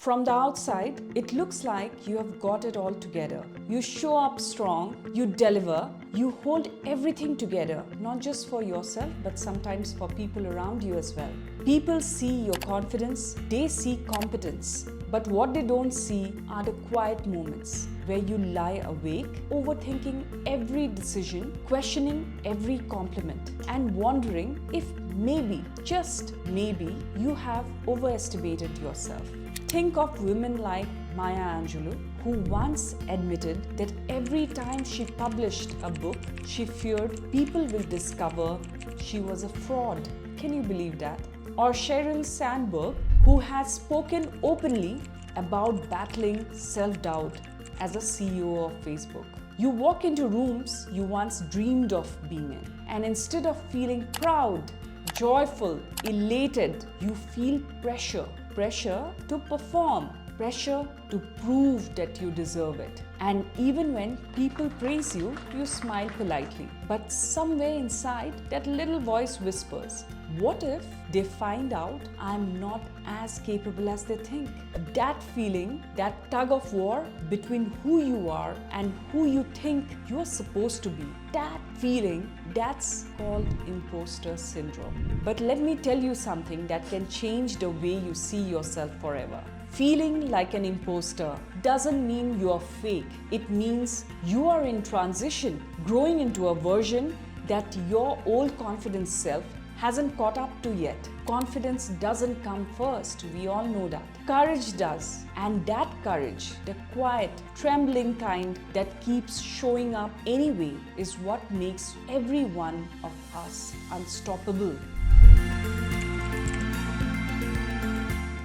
From the outside, it looks like you have got it all together. You show up strong, you deliver, you hold everything together, not just for yourself, but sometimes for people around you as well. People see your confidence, they see competence. But what they don't see are the quiet moments where you lie awake, overthinking every decision, questioning every compliment, and wondering if maybe, just maybe, you have overestimated yourself. Think of women like Maya Angelou, who once admitted that every time she published a book, she feared people will discover she was a fraud. Can you believe that? Or Sheryl Sandberg, who has spoken openly about battling self-doubt as a CEO of Facebook. You walk into rooms you once dreamed of being in, and instead of feeling proud, joyful, elated, you feel pressure. Pressure to perform, pressure to prove that you deserve it. And even when people praise you, you smile politely. But somewhere inside, that little voice whispers, what if they find out I'm not as capable as they think? That feeling, that tug of war between who you are and who you think you're supposed to be, that feeling, that's called imposter syndrome. But let me tell you something that can change the way you see yourself forever. Feeling like an imposter doesn't mean you are fake. It means you are in transition, growing into a version that your old confident self hasn't caught up to yet. Confidence doesn't come first, we all know that. Courage does. And that courage, the quiet, trembling kind that keeps showing up anyway, is what makes every one of us unstoppable.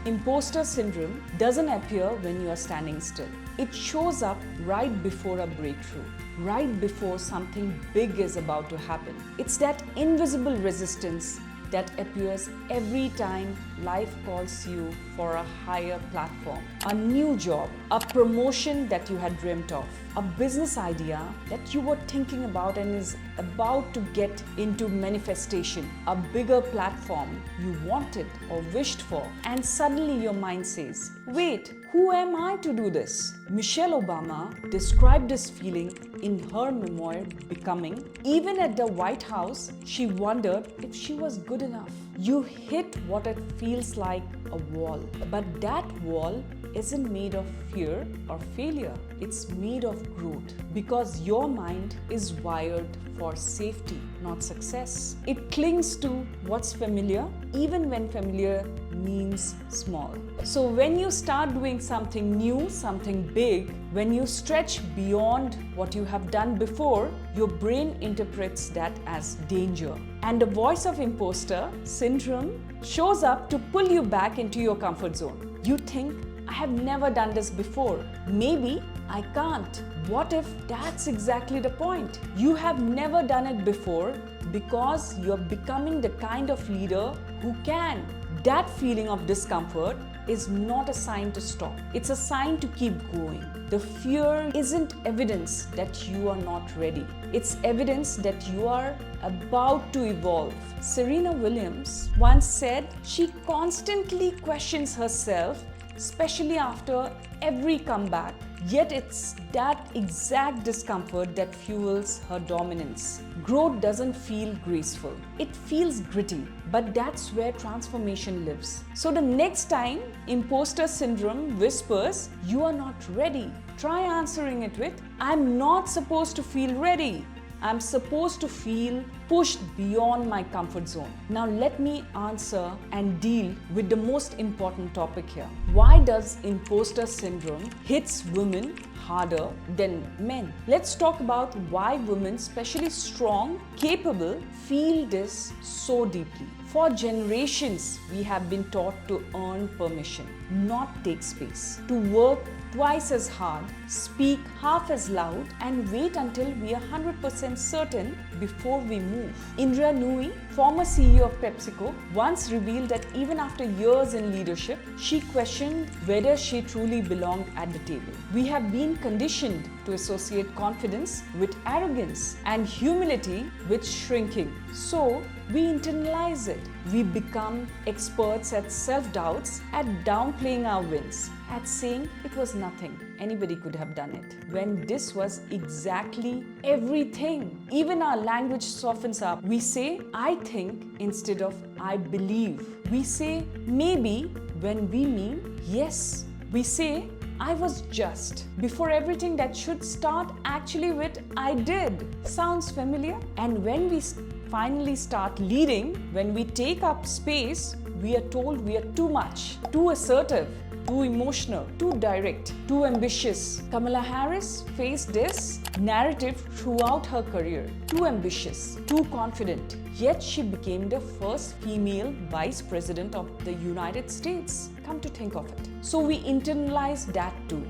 Imposter syndrome doesn't appear when you are standing still. It shows up right before a breakthrough, right before something big is about to happen. It's that invisible resistance that appears every time life calls you for a higher platform, a new job, a promotion that you had dreamt of, a business idea that you were thinking about and is about to get into manifestation, a bigger platform you wanted or wished for, and suddenly your mind says, wait, who am I to do this? Michelle Obama described this feeling in her memoir, Becoming. Even at the White House, she wondered if she was good enough. You hit what it feels like a wall, but that wall isn't made of fear or failure. It's made of growth because your mind is wired for safety, not success. It clings to what's familiar, even when familiar means small. So when you start doing something new, something big, when you stretch beyond what you have done before, your brain interprets that as danger. And the voice of imposter syndrome shows up to pull you back into your comfort zone. You think, I have never done this before. Maybe I can't. What if that's exactly the point? You have never done it before because you're becoming the kind of leader who can. That feeling of discomfort is not a sign to stop. It's a sign to keep going. The fear isn't evidence that you are not ready. It's evidence that you are about to evolve. Serena Williams once said she constantly questions herself, especially after every comeback, yet it's that exact discomfort that fuels her dominance. Growth doesn't feel graceful, it feels gritty, but that's where transformation lives. So the next time imposter syndrome whispers, you are not ready, try answering it with, I'm not supposed to feel ready. I'm supposed to feel pushed beyond my comfort zone. Now let me answer and deal with the most important topic here. Why does imposter syndrome hits women harder than men? Let's talk about why women, especially strong, capable, feel this so deeply. For generations, we have been taught to earn permission, not take space, to work twice as hard, speak half as loud, and wait until we are 100% certain before we move. Indra Nooyi, former CEO of PepsiCo, once revealed that even after years in leadership, she questioned whether she truly belonged at the table. We have been conditioned to associate confidence with arrogance and humility with shrinking. So, we internalize it. We become experts at self-doubts, at downplaying our wins, at saying it was nothing. Anybody could have done it. When this was exactly everything. Even our language softens up. We say, I think instead of I believe. We say maybe when we mean yes. We say, I was just before everything that should start actually with I did. Sounds familiar? And when we finally start leading, when we take up space, we are told we are too much, too assertive, too emotional, too direct, too ambitious. Kamala Harris faced this narrative throughout her career. Too ambitious, too confident. Yet she became the first female vice president of the United States. Come to think of it. So we internalize that too.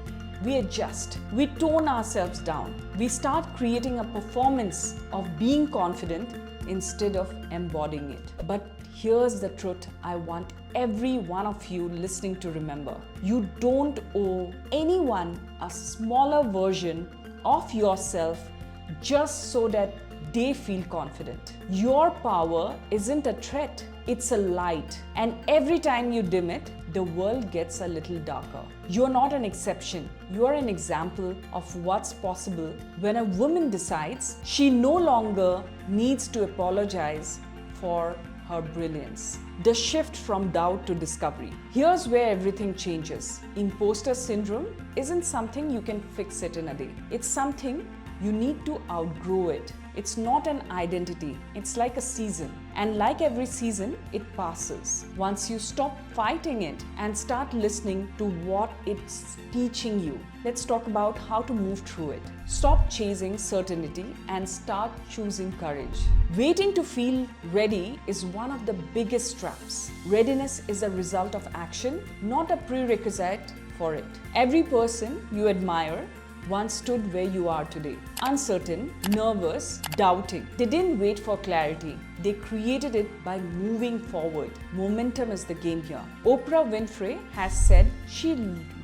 We adjust. We tone ourselves down. We start creating a performance of being confident instead of embodying it. But here's the truth I want every one of you listening to remember. You don't owe anyone a smaller version of yourself just so that they feel confident. Your power isn't a threat, it's a light. And every time you dim it, the world gets a little darker. You're not an exception. You're an example of what's possible when a woman decides she no longer needs to apologize for her brilliance. The shift from doubt to discovery. Here's where everything changes. Imposter syndrome isn't something you can fix it in a day. It's something you need to outgrow it. It's not an identity, it's like a season. And like every season, it passes. Once you stop fighting it and start listening to what it's teaching you. Let's talk about how to move through it. Stop chasing certainty and start choosing courage. Waiting to feel ready is one of the biggest traps. Readiness is a result of action, not a prerequisite for it. Every person you admire once stood where you are today. Uncertain, nervous, doubting. They didn't wait for clarity. They created it by moving forward. Momentum is the game here. Oprah Winfrey has said she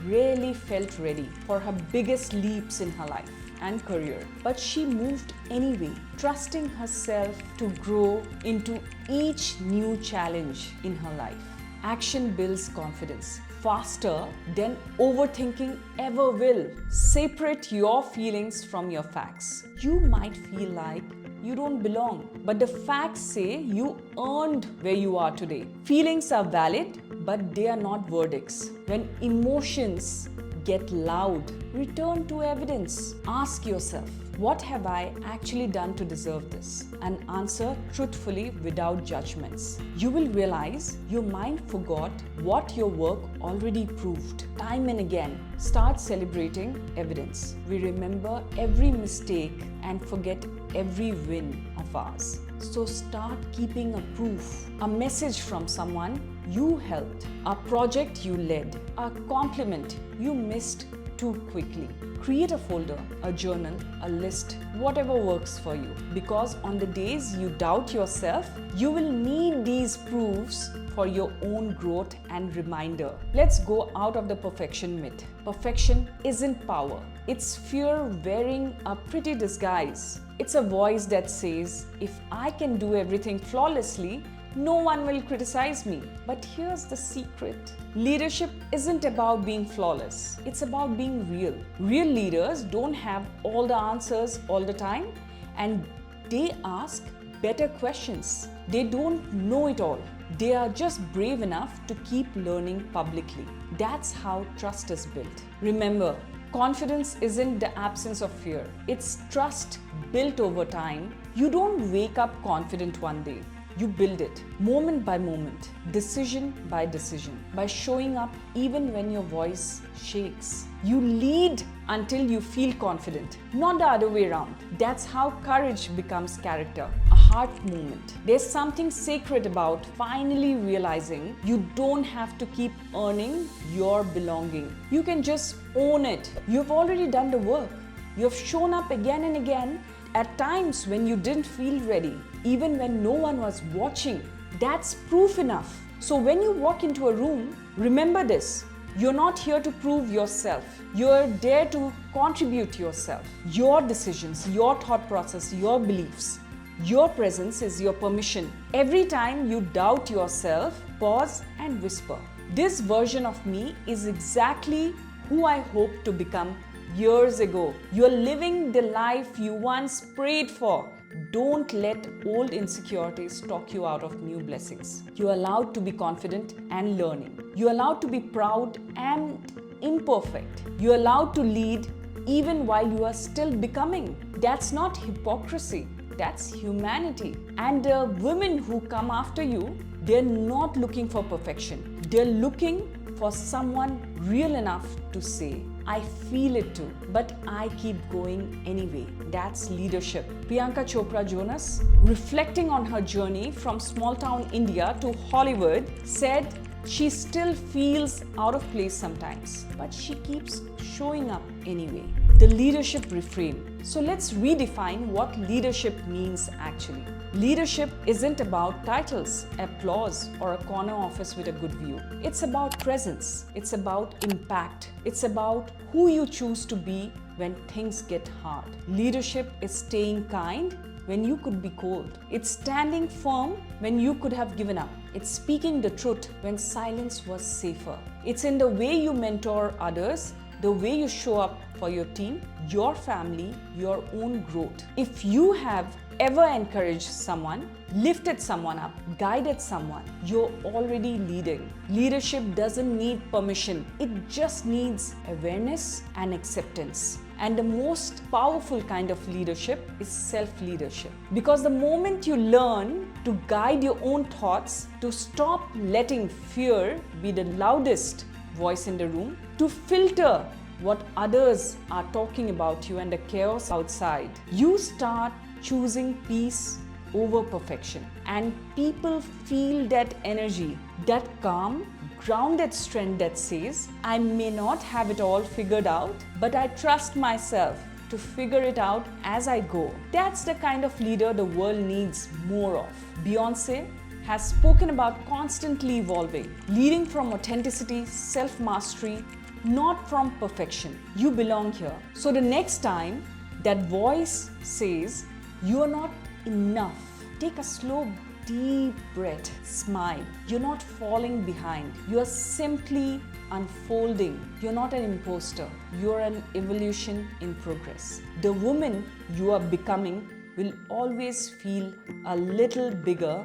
rarely felt ready for her biggest leaps in her life and career. But she moved anyway, trusting herself to grow into each new challenge in her life. Action builds confidence faster than overthinking ever will. Separate your feelings from your facts. You might feel like you don't belong, but the facts say you earned where you are today. Feelings are valid, but they are not verdicts. When emotions get loud, return to evidence. Ask yourself, what have I actually done to deserve this? And answer truthfully without judgments. You will realize your mind forgot what your work already proved. Time and again, start celebrating evidence. We remember every mistake and forget every win of ours. So start keeping a proof, a message from someone you helped, a project you led, a compliment you missed too quickly. Create a folder, a journal, a list, whatever works for you. Because on the days you doubt yourself, you will need these proofs for your own growth and reminder. Let's go out of the perfection myth. Perfection isn't power. It's fear wearing a pretty disguise. It's a voice that says, if I can do everything flawlessly, no one will criticize me. But here's the secret. Leadership isn't about being flawless. It's about being real. Real leaders don't have all the answers all the time, and they ask better questions. They don't know it all. They are just brave enough to keep learning publicly. That's how trust is built. Remember, confidence isn't the absence of fear. It's trust built over time. You don't wake up confident one day. You build it moment by moment, decision by decision, by showing up even when your voice shakes. You lead until you feel confident, not the other way around. That's how courage becomes character, a heart movement. There's something sacred about finally realizing you don't have to keep earning your belonging. You can just own it. You've already done the work. You've shown up again and again at times when you didn't feel ready, even when no one was watching. That's proof enough. So when you walk into a room, remember this. You're not here to prove yourself. You're there to contribute yourself. Your decisions, your thought process, your beliefs. Your presence is your permission. Every time you doubt yourself, pause and whisper. This version of me is exactly who I hope to become years ago. You're living the life you once prayed for. Don't let old insecurities talk you out of new blessings. You're allowed to be confident and learning. You're allowed to be proud and imperfect. You're allowed to lead even while you are still becoming. That's not hypocrisy. That's humanity. And women who come after you, they're not looking for perfection. They're looking for someone real enough to say, I feel it too, but I keep going anyway. That's leadership. Priyanka Chopra Jonas, reflecting on her journey from small town India to Hollywood, said she still feels out of place sometimes, but she keeps showing up anyway. The leadership reframe. So let's redefine what leadership means actually. Leadership isn't about titles, applause, or a corner office with a good view. It's about presence. It's about impact. It's about who you choose to be when things get hard. Leadership is staying kind when you could be cold. It's standing firm when you could have given up. It's speaking the truth when silence was safer. It's in the way you mentor others, the way you show up for your team, your family, your own growth. If you have ever encouraged someone, lifted someone up, guided someone, you're already leading. Leadership doesn't need permission. It just needs awareness and acceptance. And the most powerful kind of leadership is self-leadership. Because the moment you learn to guide your own thoughts, to stop letting fear be the loudest voice in the room, to filter what others are talking about you and the chaos outside, you start choosing peace over perfection. And people feel that energy, that calm, grounded strength that says, I may not have it all figured out, but I trust myself to figure it out as I go. That's the kind of leader the world needs more of. Beyoncé has spoken about constantly evolving, leading from authenticity, self-mastery, not from perfection. You belong here. So the next time that voice says, you are not enough, take a slow, deep breath, smile. You're not falling behind. You're simply unfolding. You're not an imposter. You're an evolution in progress. The woman you are becoming will always feel a little bigger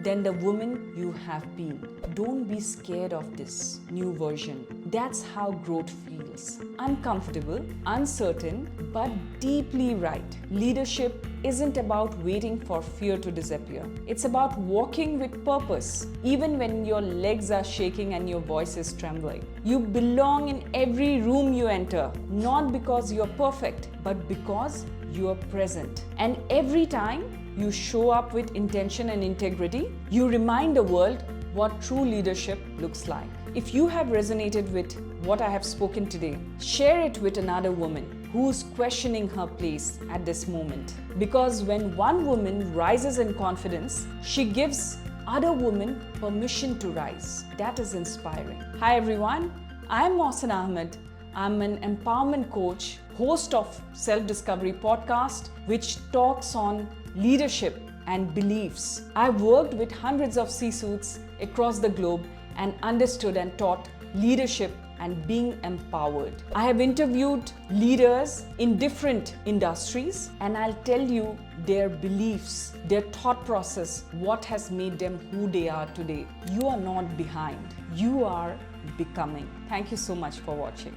than the woman you have been. Don't be scared of this new version. That's how growth feels. Uncomfortable, uncertain, but deeply right. Leadership isn't about waiting for fear to disappear. It's about walking with purpose, even when your legs are shaking and your voice is trembling. You belong in every room you enter, not because you're perfect, but because you are present. And every time you show up with intention and integrity, you remind the world what true leadership looks like. If you have resonated with what I have spoken today, share it with another woman who's questioning her place at this moment. Because when one woman rises in confidence, she gives other women permission to rise. That is inspiring. Hi everyone, I'm Mohsinaa. I'm an empowerment coach, host of Self-Discovery podcast, which talks on leadership and beliefs. I've worked with hundreds of C-suites across the globe and understood and taught leadership and being empowered. I have interviewed leaders in different industries, and I'll tell you their beliefs, their thought process, what has made them who they are today. You are not behind. You are becoming. Thank you so much for watching.